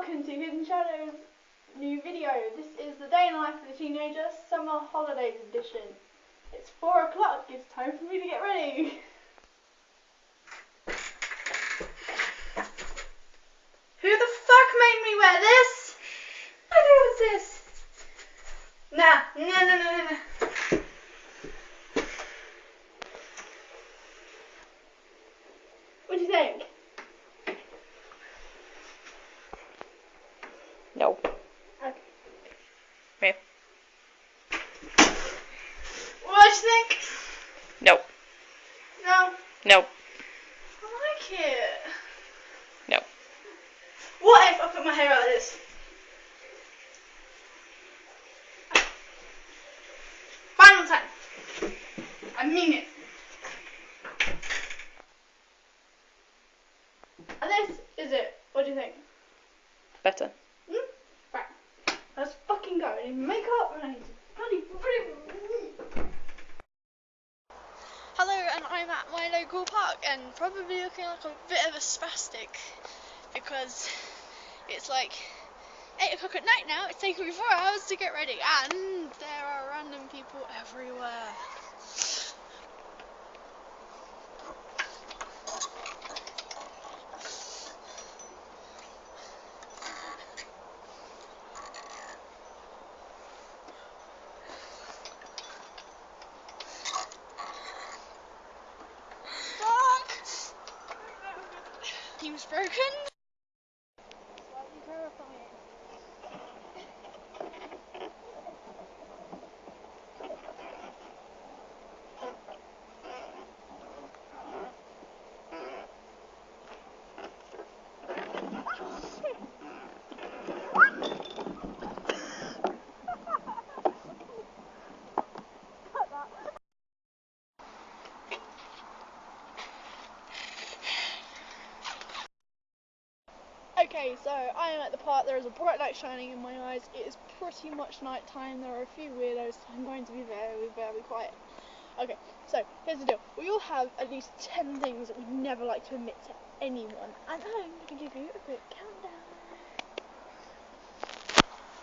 welcome to Hidden Shadows new video. This is the day in the life of a teenager, summer holidays edition. It's 4 o'clock, it's time for me to get ready. Who the fuck made me wear this? What was this? Nah. What do you think? No. Okay. Okay. What do you think? No. No. No. I like it. No. What if I put my hair like this? Final time. I mean it. And this is it. What do you think? Better. Right. Let's fucking go. I need makeup and I need to bloody. Hello, and I'm at my local park and probably looking like a bit of a spastic because it's like 8 o'clock at night now. It's taken me 4 hours to get ready and there are random people everywhere. He was broken. Slightly terrifying. Okay, so I am at the park. There is a bright light shining in my eyes. It is pretty much night time. There are a few weirdos, so I'm going to be very, very quiet. Okay, so here's the deal. We all have at least 10 things that we never like to admit to anyone. And I'm going to give you a quick countdown.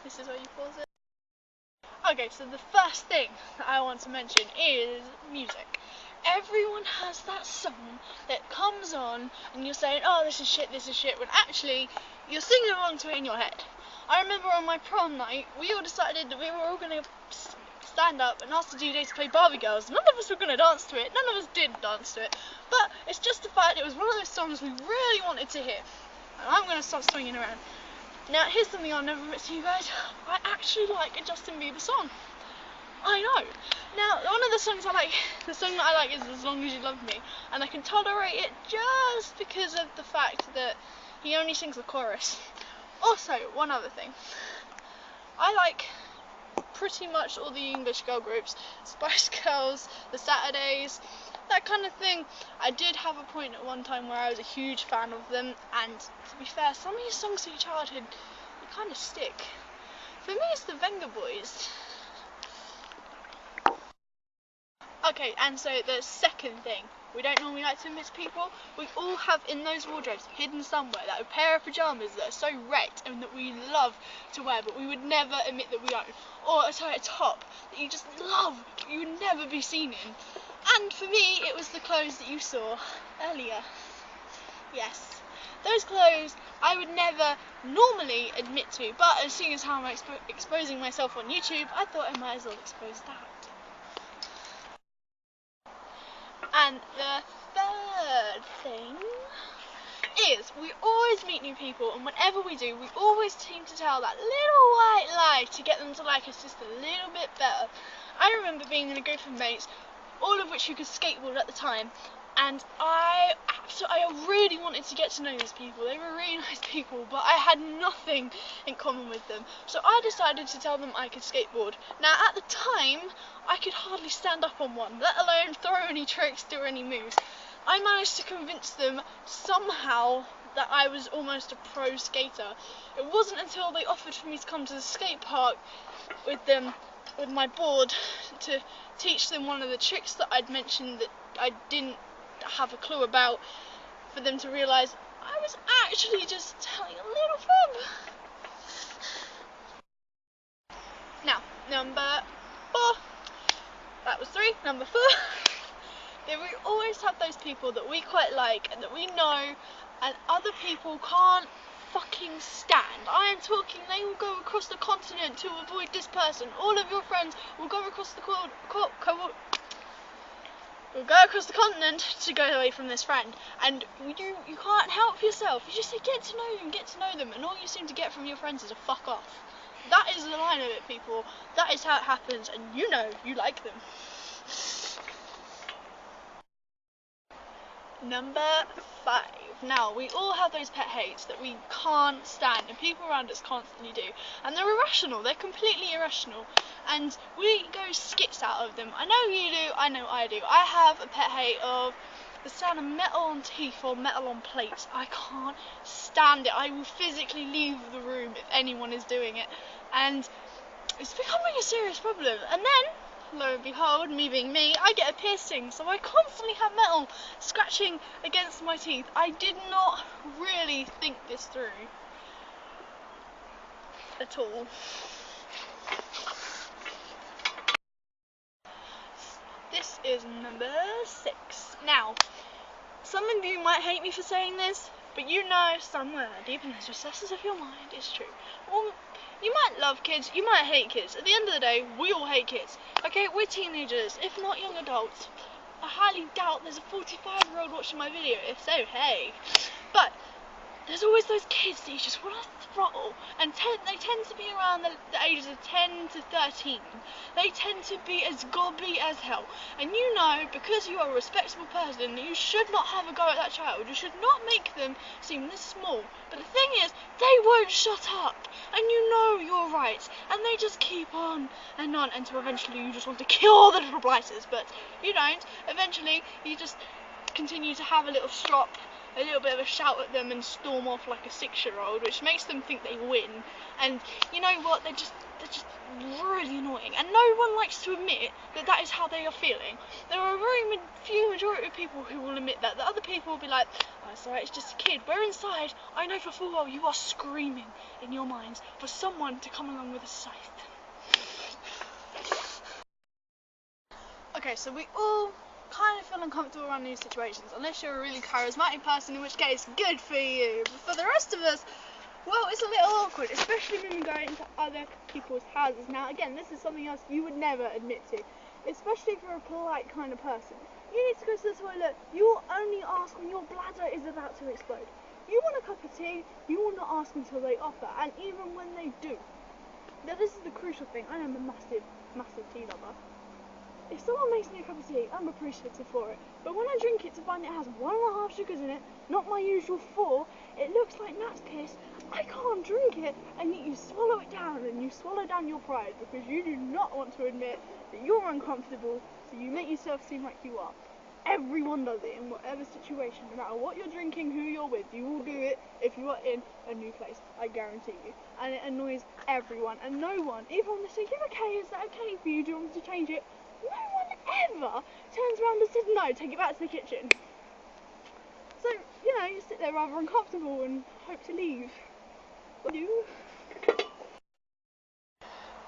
This is where you pause it. Okay, so the first thing that I want to mention is music. Everyone has that song that comes on and you're saying, oh, this is shit, when actually you're singing along to it in your head. I remember on my prom night, we all decided that we were all going to stand up and ask the DJs to play Barbie Girls. None of us were going to dance to it, none of us did dance to it, but it's just the fact it was one of those songs we really wanted to hear. And I'm going to start swinging around. Now, here's something I'll never admit to you guys. I actually like a Justin Bieber song. I know. Now, one of the songs I like, the song that I like is As Long As You Love Me, and I can tolerate it just because of the fact that he only sings the chorus. Also, one other thing. I like pretty much all the English girl groups, Spice Girls, the Saturdays, that kind of thing. I did have a point at one time where I was a huge fan of them, and to be fair, some of these songs from your childhood, they kind of stick. For me, it's the Venga Boys. Okay, and so the second thing, we don't normally like to admit to people, we all have in those wardrobes, hidden somewhere, that a pair of pyjamas that are so wrecked and that we love to wear, but we would never admit that we own. Or a top that you just love, but you would never be seen in. And for me, it was the clothes that you saw earlier. Yes, those clothes I would never normally admit to, but seeing as how I'm exposing myself on YouTube, I thought I might as well expose that. And the third thing is we always meet new people, and whenever we do, we always seem to tell that little white lie to get them to like us just a little bit better. I remember being in a group of mates, all of which who could skateboard at the time, and I really wanted to get to know these people. They were really nice people, but I had nothing in common with them. So I decided to tell them I could skateboard. Now, at the time, I could hardly stand up on one, let alone throw any tricks, do any moves. I managed to convince them somehow that I was almost a pro skater. It wasn't until they offered for me to come to the skate park with my board to teach them one of the tricks that I'd mentioned that I didn't have a clue about, for them to realise I was actually just telling a little fib. Now, number 4. That was 3. Number 4. That we always have those people that we quite like and that we know and other people can't fucking stand. I am talking, they will go across the continent to avoid this person. All of your friends will go across the continent to go away from this friend, and you can't help yourself. You just say get to know them, and all you seem to get from your friends is a fuck off. That is the line of it, people. That is how it happens, and you know you like them. Number 5. Now, we all have those pet hates that we can't stand, and people around us constantly do. And they're irrational, they're completely irrational. And we go skits out of them. I know you do, I know I do. I have a pet hate of the sound of metal on teeth or metal on plates. I can't stand it. I will physically leave the room if anyone is doing it. And it's becoming a serious problem. And then, lo and behold, me being me, I get a piercing, so I constantly have metal scratching against my teeth. I did not really think this through at all. This is number 6. Now, some of you might hate me for saying this, but you know somewhere deep in the recesses of your mind it's true. Well, you might love kids, you might hate kids. At the end of the day, we all hate kids. Okay, we're teenagers, if not young adults. I highly doubt there's a 45-year-old watching my video, if so, hey. But there's always those kids that you just want to throttle, and they tend to be around the ages of 10 to 13. They tend to be as gobby as hell, and you know, because you are a respectable person, you should not have a go at that child. You should not make them seem this small. But the thing is, they won't shut up, and you know you're right, and they just keep on, until eventually you just want to kill the little blighters. But you don't. Eventually, you just continue to have a little strop, a little bit of a shout at them, and storm off like a 6-year-old, which makes them think they win. And you know what? They're just really annoying, and no one likes to admit that is how they are feeling. There are a very few majority of people who will admit that. The other people will be like, oh, it's alright, it's just a kid. Where inside, I know for full well you are screaming in your minds for someone to come along with a scythe. Okay, so we all kind of feel uncomfortable around these situations, unless you're a really charismatic person, in which case, good for you. But for the rest of us, well, it's a little awkward, especially when we go into other people's houses. Now, again, this is something else you would never admit to, especially if you're a polite kind of person. You need to go to the toilet, you will only ask when your bladder is about to explode. You want a cup of tea, you will not ask until they offer, and even when they do. Now, this is the crucial thing. I am a massive, massive tea lover. If someone makes me a cup of tea, I'm appreciative for it. But when I drink it to find it has 1.5 sugars in it, not my usual 4, it looks like gnat's piss. I can't drink it, and yet you swallow it down, and you swallow down your pride, because you do not want to admit that you're uncomfortable, so you make yourself seem like you are. Everyone does it in whatever situation, no matter what you're drinking, who you're with, you will do it if you are in a new place, I guarantee you. And it annoys everyone, and no one, even when they say, you're okay, is that okay for you, do you want me to change it? No one ever turns around and says, no, take it back to the kitchen. So, you know, you sit there rather uncomfortable and hope to leave. But you.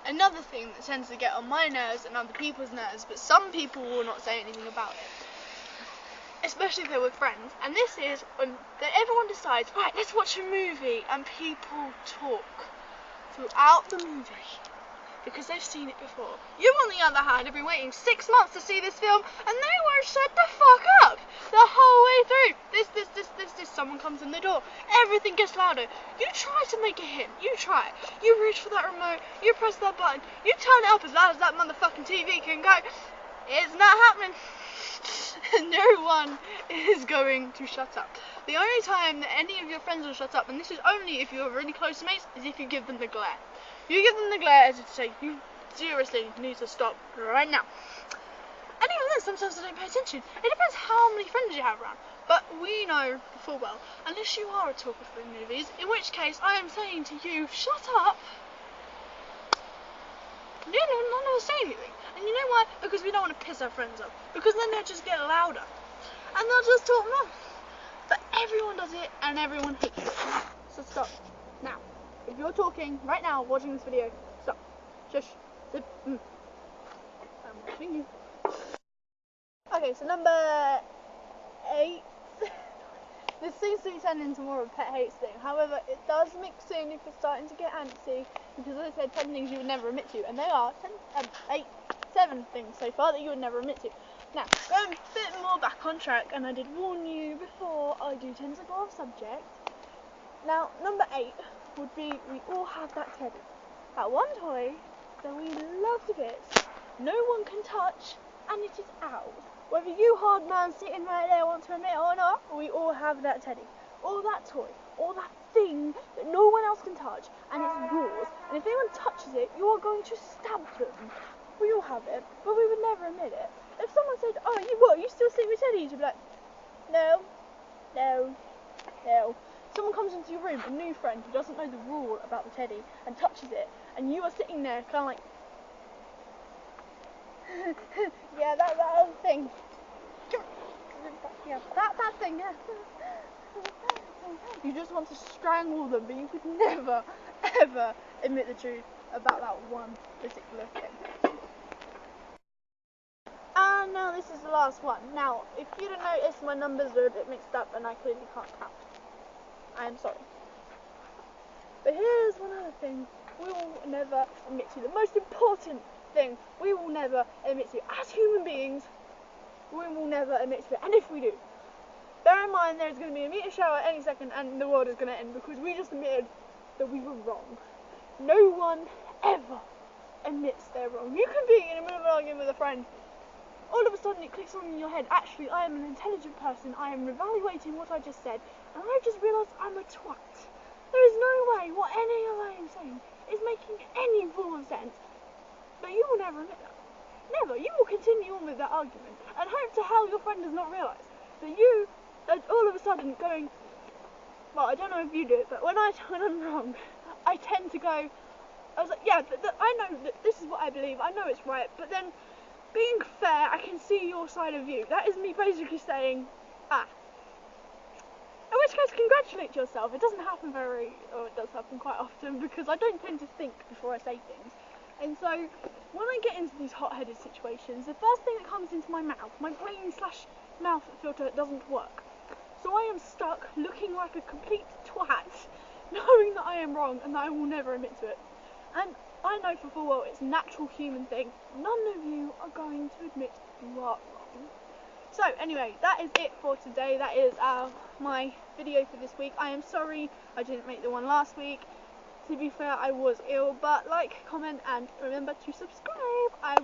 Another thing that tends to get on my nerves and other people's nerves, but some people will not say anything about it, especially if they're with friends, and this is when everyone decides, right, let's watch a movie, and people talk throughout the movie because they've seen it before. You, on the other hand, have been waiting 6 months to see this film, and they won't shut the fuck up the whole way through. This, someone comes in the door, everything gets louder. You try to make it hit, you try. You reach for that remote, you press that button, you turn it up as loud as that motherfucking TV can go. It's not happening. No one is going to shut up. The only time that any of your friends will shut up, and this is only if you're really close mates, is if you give them the glare. You give them the glare as if to say, you seriously need to stop right now. And even then, sometimes they don't pay attention. It depends how many friends you have around. But we know full well, unless you are a talker for movies, in which case I am saying to you, shut up. None of us say anything. And you know why? Because we don't want to piss our friends off. Because then they'll just get louder. And they'll just talk more. but everyone does it and everyone hates it. So stop. Now, if you're talking right now, watching this video, stop. Shush. Zip. I'm watching you. Okay, so number 8. This seems to be turning into more of a pet hates thing. However, it does mix in if you're starting to get antsy, because as I said, 10 things you would never admit to, and there are 7 things so far that you would never admit to. Now, going a bit more back on track, and I did warn you before, I do tend to go off subject. Now, number 8 would be, we all have that teddy. That one toy that we love to bits, no one can touch, and it is out. Whether you hard man sitting right there want to admit it or not, we all have that teddy, or that toy, or that thing that no one else can touch, and it's yours. And if anyone touches it, you are going to stab them. We all have it, but we would never admit it. If someone said, "Oh, you still sleep with teddies?" You'd be like, "No, no, no." Someone comes into your room, a new friend who doesn't know the rule about the teddy, and touches it, and you are sitting there kind of like, yeah, that other thing. Yeah, that thing, yeah. You just want to strangle them, but you could never, ever admit the truth about that one particular thing. And now this is the last one. Now, if you don't notice, my numbers are a bit mixed up and I clearly can't count. I am sorry. But here's one other thing we will never admit to. The most important thing we will never admit to. As human beings, we will never admit to it. And if we do, bear in mind there's going to be a meteor shower any second and the world is going to end because we just admitted that we were wrong. No one ever admits they're wrong. You can be in the middle of an argument with a friend. All of a sudden it clicks on in your head, actually I am an intelligent person, I am evaluating what I just said, and I've just realised I'm a twat. There is no way what any of I am saying is making any form of sense, but you will never admit that. Never. You will continue on with that argument, and hope to hell your friend does not realise that you are all of a sudden going, well, I don't know if you do it, but when I'm wrong, I tend to go, I was like, yeah, I know that this is what I believe, I know it's right, but then being fair, I can see your side of view. That is me basically saying, in which case, congratulate yourself. It doesn't happen it does happen quite often because I don't tend to think before I say things. And so, when I get into these hot-headed situations, the first thing that comes into my mouth, my brain/mouth filter doesn't work. So I am stuck looking like a complete twat, knowing that I am wrong and that I will never admit to it. And I know for full well it's a natural human thing. None of you are going to admit you are wrong. So anyway, that is it for today. That is my video for this week. I am sorry I didn't make the one last week. To be fair, I was ill, but like, comment, and remember to subscribe. I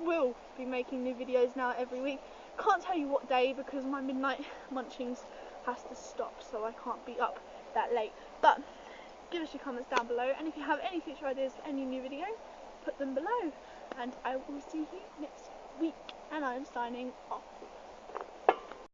will be making new videos now every week. Can't tell you what day because my midnight munchings has to stop, so I can't be up that late. But give us your comments down below, and if you have any future ideas for any new video, put them below. And I will see you next week, and I'm signing off.